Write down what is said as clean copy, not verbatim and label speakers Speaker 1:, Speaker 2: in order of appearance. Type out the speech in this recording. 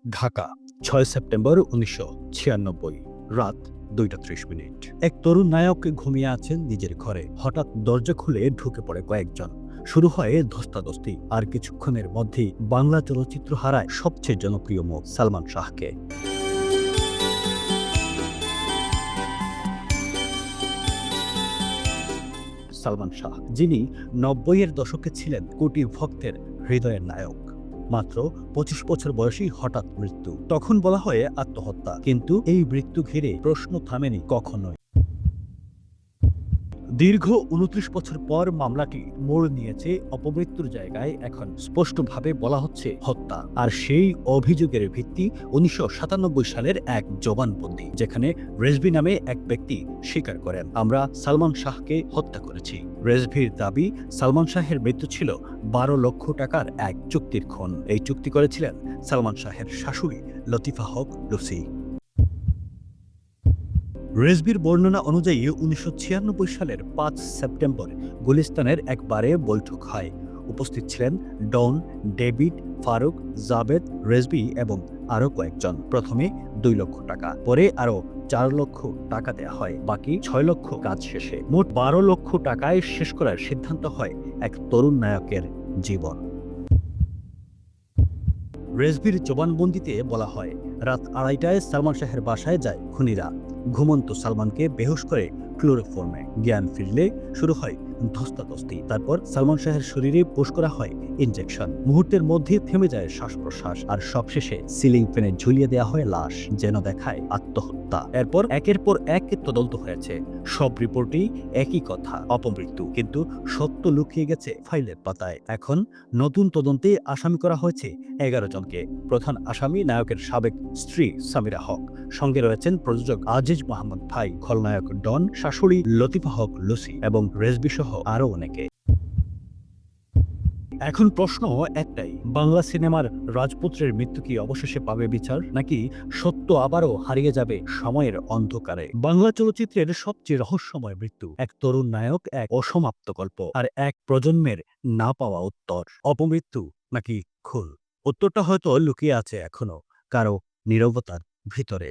Speaker 1: Dhaka ৬ September ১৯৯৬ রাত ২টা ৩০ minute. এক তরুণ নায়ক ঘুমিয়ে আছেন নিজের ঘরে। হঠাৎ দরজা খুলে ঢুকে পড়ে কয়েকজন। শুরু হয় ধস্তাধস্তি। আর কিছুক্ষণের মধ্যেই বাংলা চলচ্চিত্র হারায় সবচেয়ে জনপ্রিয় মুখ সালমান শাহকে। সালমান শাহ, যিনি ৯০-এর দশকে ছিলেন কোটি ভক্তের হৃদয়ের নায়ক। মাত্র ২৫ বছর বয়সী হঠাৎ মৃত্যু। তখন বলা হয় আত্মহত্যা, কিন্তু এই মৃত্যু ঘিরে প্রশ্ন থামেনি কখনোই। দীর্ঘ ২৯ বছর পর মামলাটি মোড় নিয়েছে অপমৃত্যুর জায়গায়। এখন স্পষ্টভাবে বলা হচ্ছে হত্যা। আর সেই অভিযোগের ভিত্তি ১৯৯৭ সালের এক জবানবন্দি, যেখানে রেজভি নামে এক ব্যক্তি স্বীকার করেন, আমরা সালমান শাহকে হত্যা করেছি। রেজভির দাবি, সালমান শাহের মৃত্যু ছিল ১২ লক্ষ টাকার এক চুক্তির খুন। এই চুক্তি করেছিলেন সালমান শাহের শাশুড়ি লতিফা হক লুসি। রেজভির বর্ণনা অনুযায়ী ১৯৯৬ সালের ৫ সেপ্টেম্বর গুলিস্তানের এক বারে বৈঠক হয়। উপস্থিত ছিলেন ডন, ডেভিড, ফারুক, জাবেদ, রেজভি এবং আরও কয়েকজন। প্রথমে ২ লক্ষ টাকা, পরে আরও ৪ লক্ষ টাকা দেয়া হয়। বাকি ৬ লক্ষ কাজ শেষে মোট ১২ লক্ষ টাকায় শেষ করার সিদ্ধান্ত হয় এক তরুণ নায়কের জীবন। রেজভির জবানবন্দিতে বলা হয়, রাত ২:৩০টায় সালমান শাহের বাসায় যায় খুনিরা। ঘুমন্ত সালমানকে বেহুশ করে ক্লোরোফর্মে। জ্ঞান ফিরলে শুরু হয় ধস্তাধস্তি। তারপর সালমান শাহের শরীরে পুশ করা হয় ইনজেকশন। মুহূর্তের মধ্যে থেমে যায় শ্বাস প্রশ্বাস। আর সবশেষে সিলিং ফ্যানে ঝুলিয়ে দেওয়া হয় লাশ, যেন দেখায় আত্মহত্যা। এরপর একের পর এক তদন্ত হয়েছে। সব রিপোর্টেই একই কথা, অপমৃত্যু। কিন্তু সত্য লুকিয়ে গেছে ফাইলের পাতায়। এখন নতুন তদন্তে আসামি করা হয়েছে ১১ জনকে। প্রধান আসামি নায়কের সাবেক স্ত্রী সামিরা হক, সঙ্গে রয়েছেন প্রযোজক আজিজ মোহাম্মদ ভাই, খলনায়ক ডন, শাশুড়ি লতিফা হক লুসি এবং রেজভি সহ আরও অনেকে। এখন প্রশ্ন একটাই, বাংলা সিনেমার রাজপুত্রের মৃত্যু কি অবশেষে পাবে বিচার, নাকি সত্য আবারও হারিয়ে যাবে সময়ের অন্ধকারে? বাংলা চলচ্চিত্রের সবচেয়ে রহস্যময় মৃত্যু, এক তরুণ নায়ক, এক অসমাপ্ত গল্প, আর এক প্রজন্মের না পাওয়া উত্তর। অপমৃত্যু নাকি খুন? উত্তরটা হয়তো লুকিয়ে আছে এখনো কারো নীরবতার ভিতরে।